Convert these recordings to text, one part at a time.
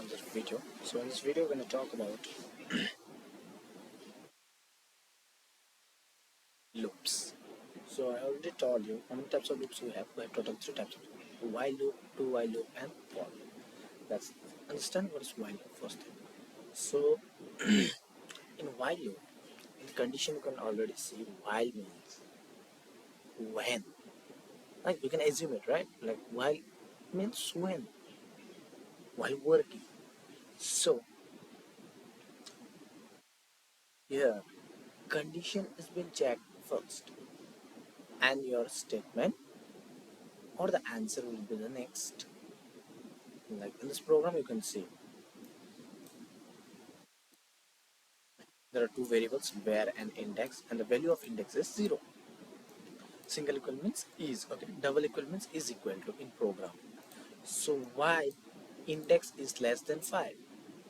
on this video. So in this video we're going to talk about loops. So I already told you how many types of loops we have. We have total three types of loops: while loop, do while loop, and for loop. Let's understand what is while loop first thing. So in while loop, in condition you can already see while means when. Like you can assume it, right? Like while means when, while working. So here condition is being checked first and your statement or the answer will be the next. Like in this program you can see there are two variables where and index, and the value of index is 0. Single equal means is, okay, double equal means is equal to in program. So while index is less than 5,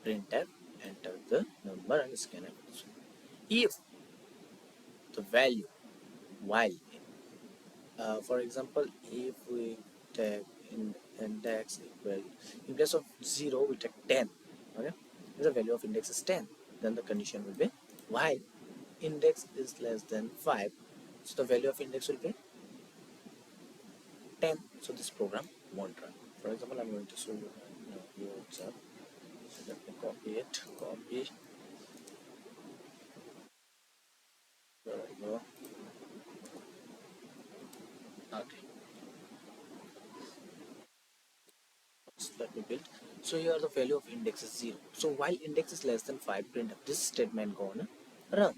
printf enter the number and scan it. If the value while for example, if we take index equal, in place of 0 we take 10, okay, if the value of index is 10, then the condition will be while index is less than 5, so the value of index will be 10, so this program won't run. For example, I'm going to show you WhatsApp. So let me copy it, copy, there we go. Okay, so let me build. So here the value of index is 0, so while index is less than 5, print up this statement gonna run.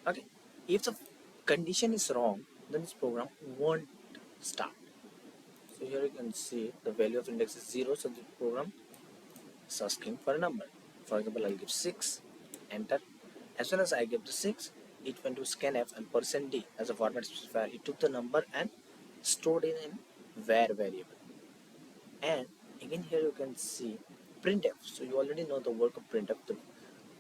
Okay, if the condition is wrong, then this program won't start. So here you can see the value of index is 0, so the program is asking for a number. For example, I'll give 6, enter. As soon as I give the 6, it went to scanf and %d as a format specifier. It took the number and stored it in var variable. And again here you can see printf. So you already know the work of printf. The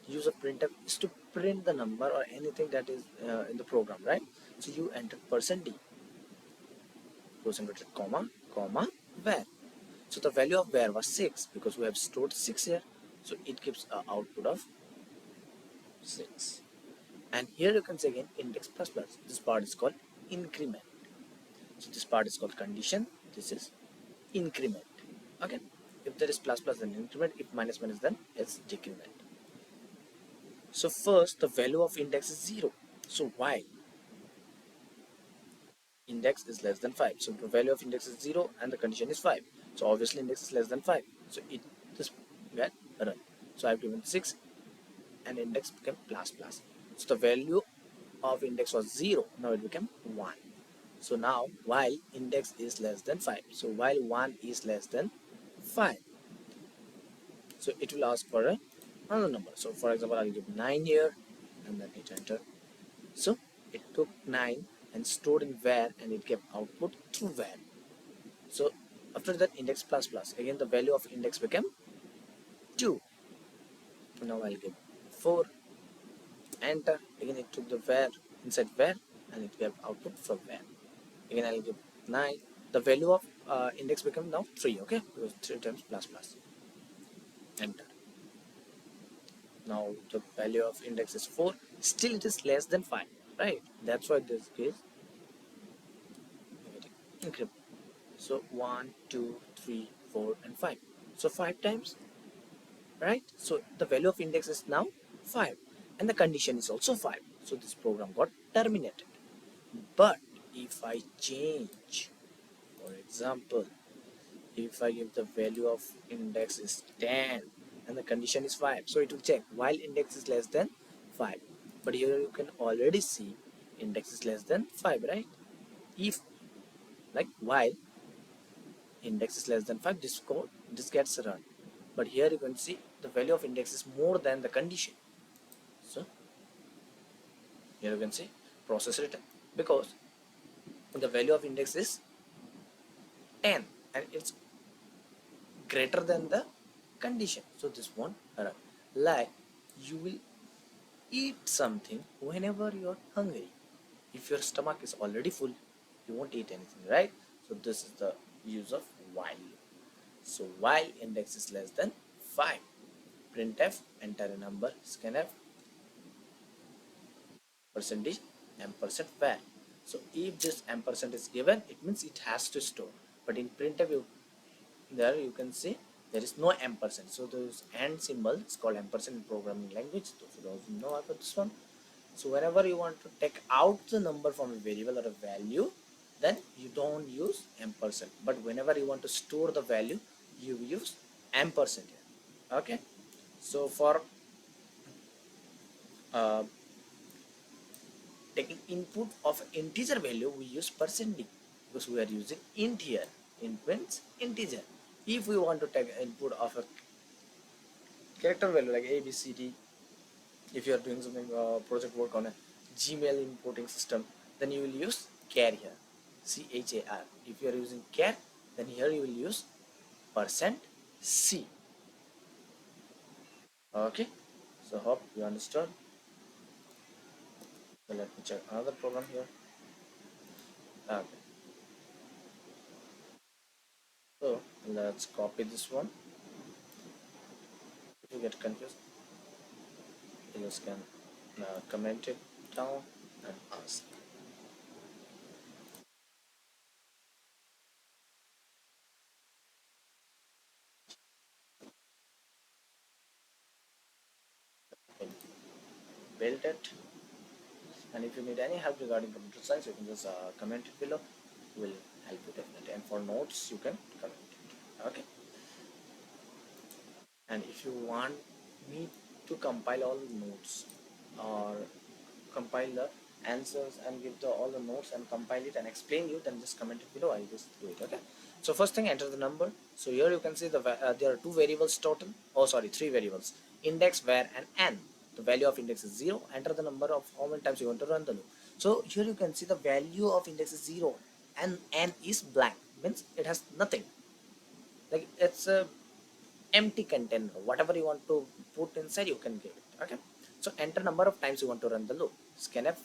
use of printf is to print the number or anything that is in the program, right? So you enter %d, close inverted comma, comma, var. So the value of var was 6 because we have stored 6 here. So it gives an output of 6. And here you can say again index plus plus. This part is called increment. So this part is called condition. This is increment. Okay. If there is plus plus then increment. If minus minus then it's decrement. So first the value of index is 0. So while index is less than 5, so the value of index is 0 and the condition is 5. So obviously index is less than 5. So it this get run. So I have given 6 and index became plus plus. So the value of index was 0. Now it became 1. So now while index is less than 5. So while 1 is less than 5. So it will ask for another number. So for example, I'll give 9 here and then hit enter. So it took 9 and stored in var and it gave output through var. So after that index plus plus, again the value of index became 2. Now I'll give 4, enter. Again it took the var inside var and it gave output from var. Again I'll give 9. The value of index became now 3, okay, because 3 times plus plus, enter. Now the value of index is 4, still it is less than 5, right? That's why this is increment. So 1, 2, 3, 4 and 5. So 5 times, right? So the value of index is now 5 and the condition is also 5. So this program got terminated. But if I change, for example, if I give the value of index is 10 and the condition is 5, so it will check while index is less than 5. But here you can already see index is less than 5, right? If like while index is less than 5, this gets run. But here you can see the value of index is more than the condition. So here you can see process written because the value of index is 10 and it's greater than the condition. So this won't run. Like you will eat something whenever you're hungry. If your stomach is already full, you won't eat anything, right? So this is the use of while. So while index is less than 5. Printf, enter a number, scanf, percentage, ampersand var. So if this ampersand is given, it means it has to store. But in printf, there you can see there is no ampersand. So those and symbol is called ampersand in programming language. Those who don't know about this one. So whenever you want to take out the number from a variable or a value, then you don't use ampersand. But whenever you want to store the value, you use ampersand here. Okay. So for uh, taking input of integer value, we use percent d because we are using int here. Int means integer. If we want to take input of a character value like a b c d, if you are doing something project work on a gmail importing system, then you will use char here, char. If you are using char, then here you will use percent c. Okay, so hope you understood. So let me check another program here. Okay, so let's copy this one. If you get confused, you just can comment it down and ask. Build it. And if you need any help regarding computer science, you can just comment it below. We'll help you definitely. And for notes, you can comment it. Okay. And if you want me to compile all the notes or compile the answers and give all the notes and compile it and explain you, then just comment it below. I just do it. Okay. So first thing, enter the number. So here you can see there are two variables total. Oh, sorry, three variables: index, var, and n. The value of index is 0. Enter the number of how many times you want to run the loop. So here you can see the value of index is 0 and n is blank. Means it has nothing. Like it's a empty container. Whatever you want to put inside, you can give it. Okay. So enter number of times you want to run the loop. Scanf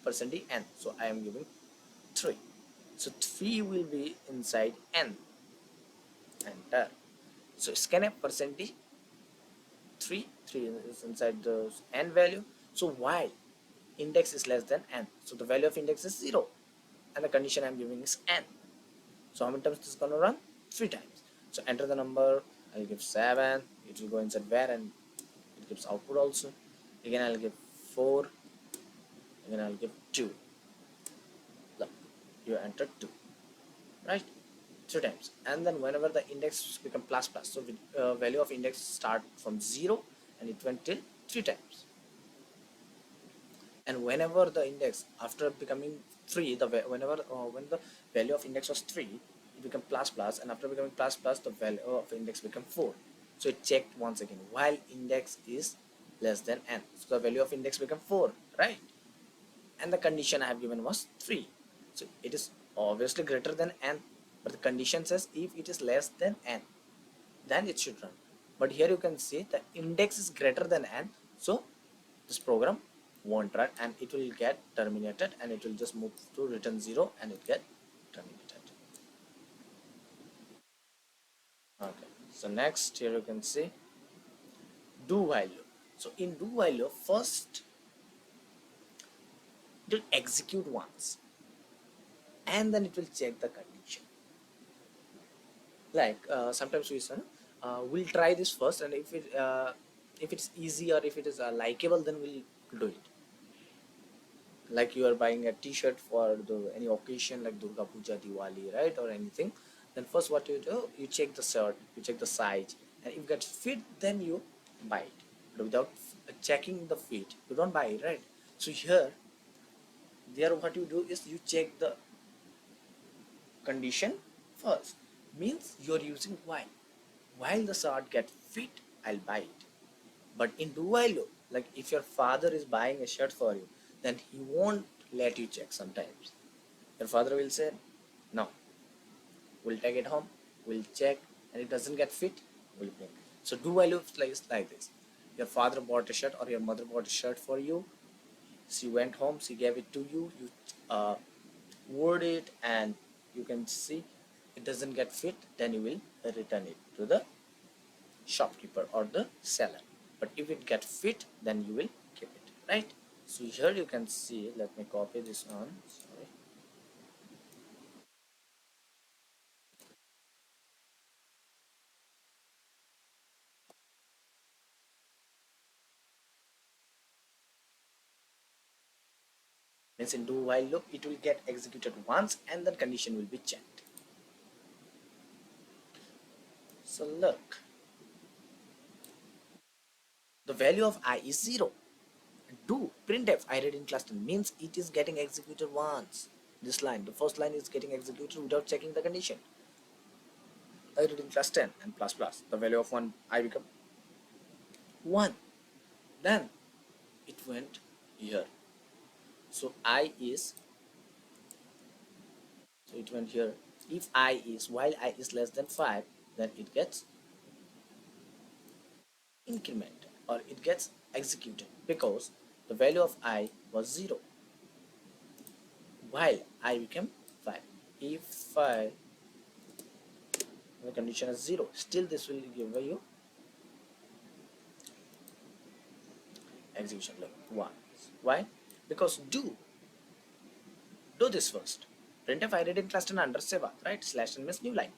percent n. So I am giving 3. So 3 will be inside n. Enter. So scanf percent 3 is inside the n value. So while index is less than n, so the value of index is 0 and the condition I'm giving is n. So how many times this is going to run? 3 times. So enter the number. I'll give 7. It will go inside var and it gives output also. Again I'll give 4. Again I'll give 2. Look, you entered 2, right? 3 times. And then whenever the index become plus plus, so value of index start from 0 and it went till 3 times. And whenever the index after becoming 3, when the value of index was 3, it become plus plus, and after becoming plus plus, the value of index become 4. So it checked once again while index is less than n, so the value of index become 4, right? And the condition I have given was 3, so it is obviously greater than n, but the condition says if it is less than n, then it should run. But here you can see the index is greater than n, so this program won't run and it will get terminated, and it will just move to return 0 and it get terminated. Okay, so next here you can see do while loop. So in do while loop, first it will execute once and then it will check the condition. Like sometimes we say we'll try this first, and if it's easy or if it is likable, then we'll do it. Like you are buying a t-shirt for any occasion like Durga Puja, Diwali, right, or anything, then first what you do, you check the shirt, you check the size, and if it gets fit, then you buy it. But without checking the fit, you don't buy it, right? So here, there what you do is you check the condition first. Means you're using while the shirt get fit, I'll buy it. But in do while loop, like if your father is buying a shirt for you, then he won't let you check sometimes. Your father will say, no, we'll take it home, we'll check, and it doesn't get fit, we'll bring. So do while loop is like this. Your father bought a shirt or your mother bought a shirt for you. She went home, she gave it to you, you wore it, and you can see it doesn't get fit, then you will return it to the shopkeeper or the seller. But if it get fit, then you will keep it, right? So here you can see, let me copy this one. Sorry. Means in do while loop it will get executed once and then condition will be checked. So look, the value of I is 0. Do printf I read in class 10 means it is getting executed once. This line, the first line is getting executed without checking the condition. I read in class 10 and plus plus. The value of 1 I become 1. Then it went here. So I is, so it went here. If I is, while I is less than 5, then it gets increment or it gets executed because the value of I was 0 while I became 5. If I, the condition is 0, still this will give you execution like 1. Why? Because do this first. Printf I read in class 10 under seva, right? Slash n means new line.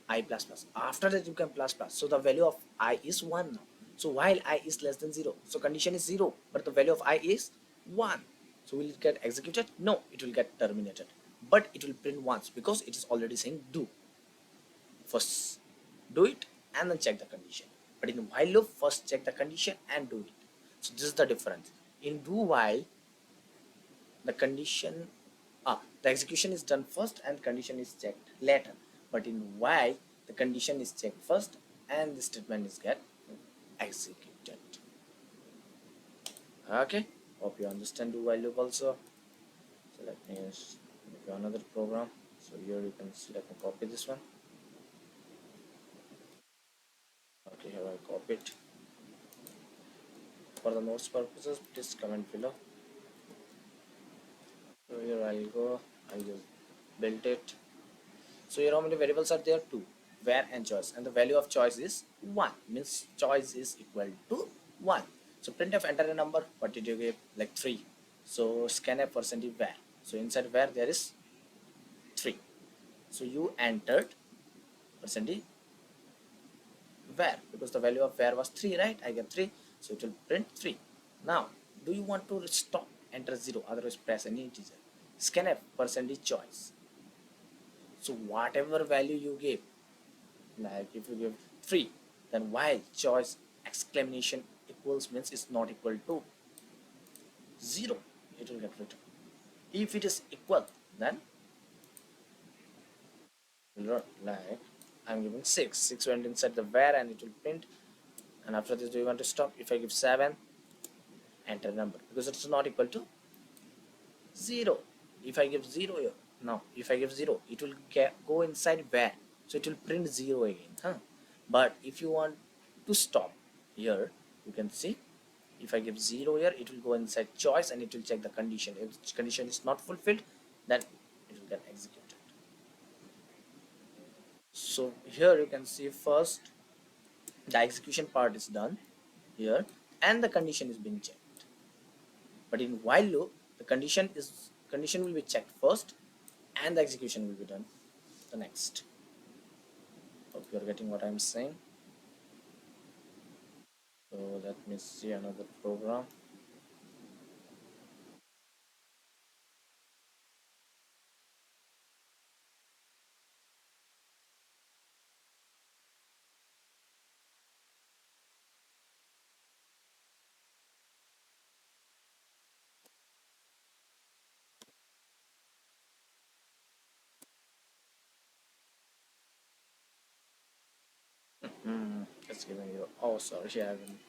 I plus plus. After that you can plus plus. So the value of I is 1 now. So while I is less than 0, so condition is 0, but the value of I is 1. So will it get executed? No, it will get terminated. But it will print once because it is already saying do. First do it and then check the condition. But in while loop, first check the condition and do it. So this is the difference. In do while, the condition, the execution is done first and condition is checked later. But in while, the condition is checked first and the statement is get executed. Okay, hope you understand do while loop also. So let me make another program. So here you can see, let me copy this one. Okay, here I copy it. For the notes purposes, please comment below. So here I'll go, I'll just build it. So here how many variables are there? 2, where and choice, and the value of choice is 1, means choice is equal to 1. So printf enter a number. What did you give? Like 3. So scanf percentage where. So inside where there is 3. So you entered percentage where because the value of where was 3, right? I get 3, so it will print 3. Now do you want to stop? Enter 0, otherwise press any integer. Scanf percentage choice. So whatever value you give, like if you give 3, then while choice exclamation equals means it's not equal to 0, it will get written. If it is equal, then like I'm giving 6. 6 went inside the where and it will print. And after this, do you want to stop? If I give 7, enter number because it's not equal to 0. If I give 0 here, now if I give 0, it will go inside where, so it will print 0 again, huh? But if you want to stop here, you can see if I give 0 here, it will go inside choice and it will check the condition. If the condition is not fulfilled, then it will get executed. So here you can see first the execution part is done here and the condition is being checked. But in while loop, the condition will be checked first and the execution will be done the next. Hope you are getting what I'm saying. So let me see another program. It's giving you, oh sorry, I haven't.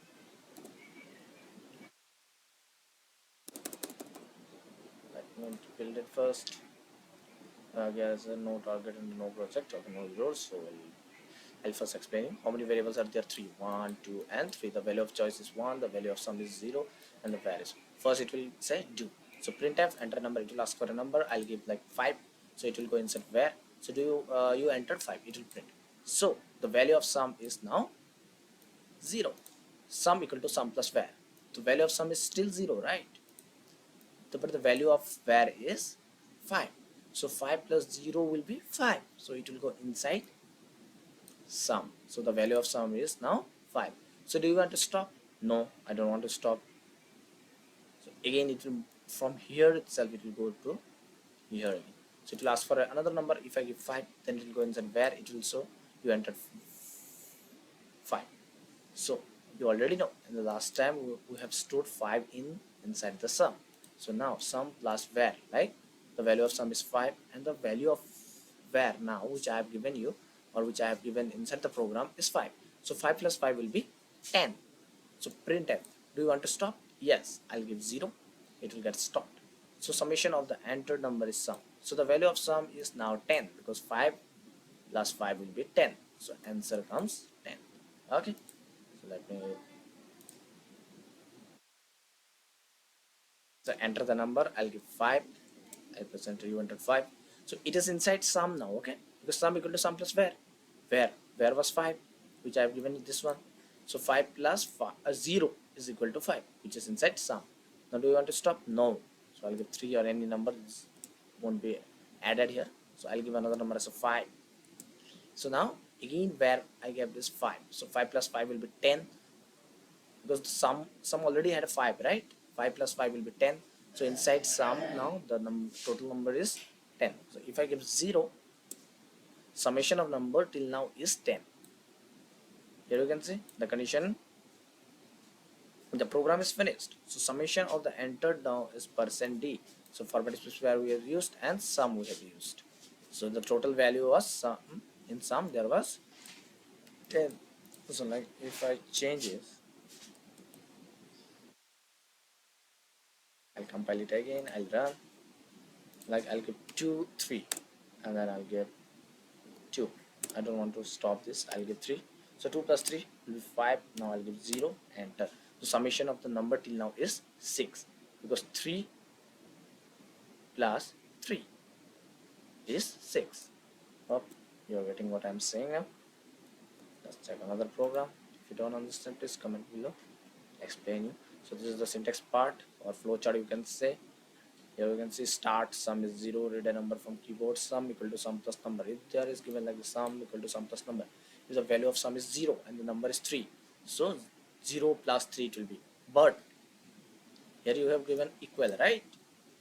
Let me build it first. There's no target and no project, okay, no zeros. So I'll first explain how many variables are there. 3, 1, 2 and 3. The value of choice is 1, the value of sum is 0 and the where is. First it will say do. So printf enter number, it will ask for a number. I'll give like 5, so it will go inside where. So do you you entered 5, it will print. So the value of sum is now 0. Sum equal to sum plus var. The value of sum is still 0, right? But the value of var is 5. So 5 plus 0 will be 5. So it will go inside sum. So the value of sum is now 5. So do you want to stop? No, I don't want to stop. So again, it will, from here itself it will go to here again. So it will ask for another number. If I give 5, then it will go inside where it will show you entered 5. So you already know in the last time we have stored 5 inside the sum. So now sum plus var, like the value of sum is 5 and the value of var now which I have given you or which I have given inside the program is 5. So 5 plus 5 will be 10. So printf, do you want to stop? Yes, I'll give 0. It will get stopped. So summation of the entered number is sum. So the value of sum is now 10 because 5 plus 5 will be 10. So answer comes 10. Okay. So let me enter the number. I'll give 5. I press enter, you entered 5. So it is inside sum now, okay? Because sum equal to sum plus var. Var was 5, which I have given this one. So 5 plus 0 is equal to 5, which is inside sum. Now do you want to stop? No. So I'll give 3 or any number. This won't be added here. So I'll give another number as a 5. So now again where I gave this 5. So 5 plus 5 will be 10 because the sum already had a 5, right? 5 plus 5 will be 10. So inside sum now the total number is 10. So if I give 0, summation of number till now is 10. Here you can see the condition, the program is finished. So summation of the entered now is %d. So format specifier we have used and sum we have used. So the total value was sum, in sum there was 10. So like if I change it, I'll compile it again, I'll run, like I'll give 2 3 and then I'll give 2. I don't want to stop this, I'll give 3. So 2 plus 3 will be 5. Now I'll give 0, enter. So summation of the number till now is 6 because 3 plus 3 is 6. Hope you're getting what I'm saying now. Let's check another program. If you don't understand, please comment below, explain you. So this is the syntax part or flowchart you can say. Here you can see start sum is 0, read a number from keyboard, sum equal to sum plus number. If there is given like the sum equal to sum plus number, if the value of sum is 0 and the number is 3, so 0 plus 3 it will be. But here you have given equal, right?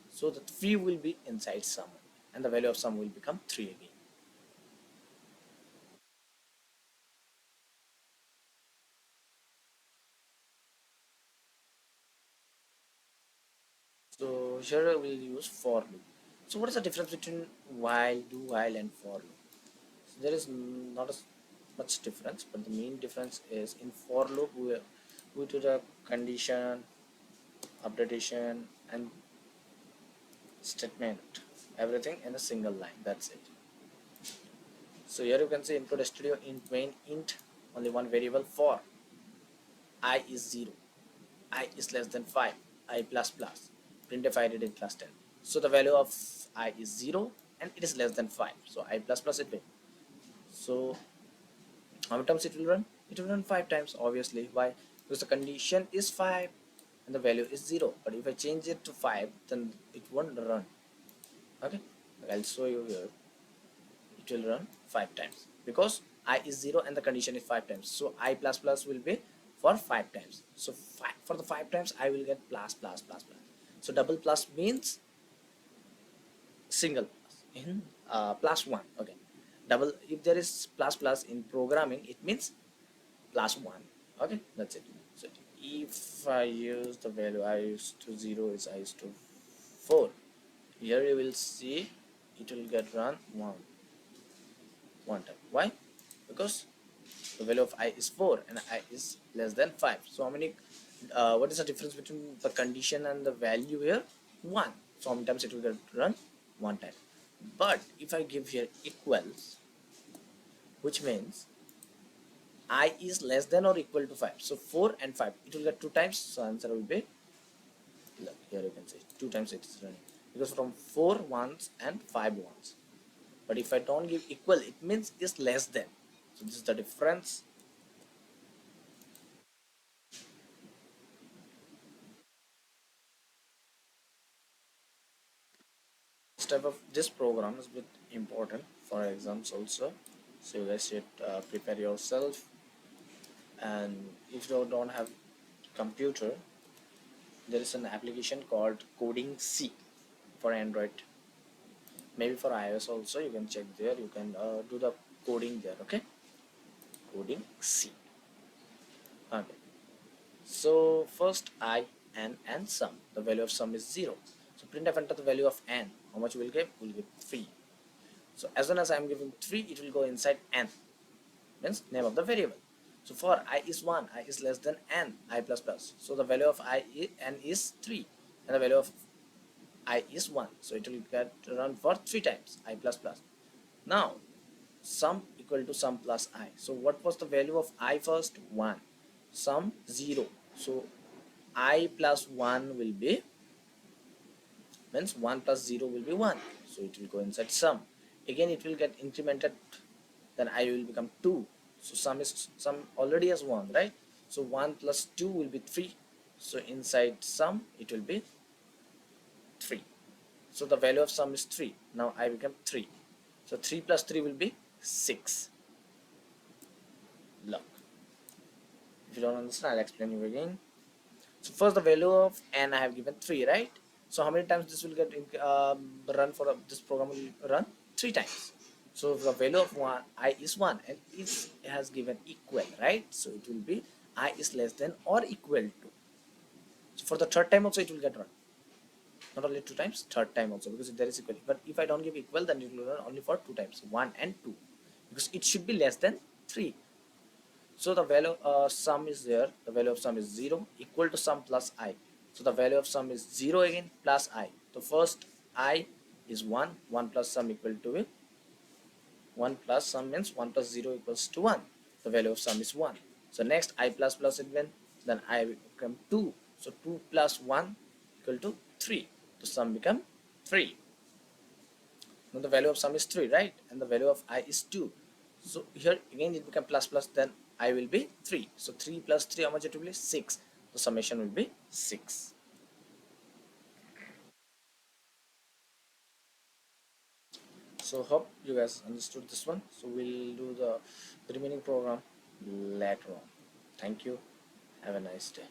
So the 3 will be inside sum and the value of sum will become 3 again. So here I will use for loop. So what is the difference between while, do while and for loop? So there is not as much difference, but the main difference is in for loop we do the condition, updation and statement, everything in a single line. That's it. So here you can see include studio int main int, only one variable for I is 0, I is less than 5, I plus plus, printf I did in class 10. So the value of I is 0 and it is less than 5. So I plus plus it will. So how many times it will run? It will run 5 times, obviously. Why? Because the condition is 5 and the value is 0. But if I change it to 5, then it won't run. Okay, I'll show you here. It will run 5 times because I is 0 and the condition is 5 times. So I plus plus will be for 5 times. So for the 5 times I will get plus plus plus plus. So double plus means single plus in plus 1. Okay, double, if there is plus plus in programming, it means plus 1. Okay, that's it. So if I use the value I is to 0 is I is to 4, here you will see it will get run one time. Why? Because the value of I is 4 and I is less than 5. So how many what is the difference between the condition and the value here? 1. So how many times it will get run? 1 time. But if I give here equals, which means I is less than or equal to 5. So 4 and 5, it will get 2 times. So answer will be, look, here you can see 2 times it is running. Because from 4 ones and 5 ones. But if I don't give equal, it means it's less than. So this is the difference type of this program is a bit important for exams also, so you guys should prepare yourself. And if you don't have computer, there is an application called Coding C for Android, maybe for iOS also. You can check there, you can do the coding there. Okay, Coding C. Okay, so first I, n, and sum. The value of sum is 0, so printf enter the value of n. How much will get? Will get 3. So as soon as I am giving 3, it will go inside n, means name of the variable. So for I is 1, I is less than n, I plus plus. So the value of n is 3, and the value of I is 1. So it will get run for 3 times I plus plus. Now sum equal to sum plus I. So what was the value of I first? 1. Sum 0. So I plus 1 will be, means 1 plus 0 will be 1. So it will go inside sum. Again it will get incremented, then I will become 2. So sum already has 1, right? So 1 plus 2 will be 3. So inside sum it will be 3. So the value of sum is 3. Now I become 3. So 3 plus 3 will be 6. Look, if you don't understand, I'll explain you again. So first the value of n I have given 3, right? So how many times this will get run for this program will run? 3 times. So the value of I is 1, and it has given equal, right? So it will be I is less than or equal to. So for the third time also it will get run. Not only 2 times, third time also, because there is equal. But if I don't give equal, then it will run only for 2 times, 1 and 2, because it should be less than 3. So the value sum is there. The value of sum is 0 equal to sum plus I. So the value of sum is 0 again plus I. The first I is 1. 1 plus sum equal to 1 plus sum means 1 plus 0 equals to 1. The value of sum is 1. So next I plus plus again, then I become 2. So 2 plus 1 equal to 3. The sum become 3. Now the value of sum is 3, right? And the value of I is 2. So here again it become plus plus, then I will be 3. So 3 plus 3, how much it will be? 6. The summation will be 6. So hope you guys understood this one. So we'll do the remaining program later on. Thank you. Have a nice day.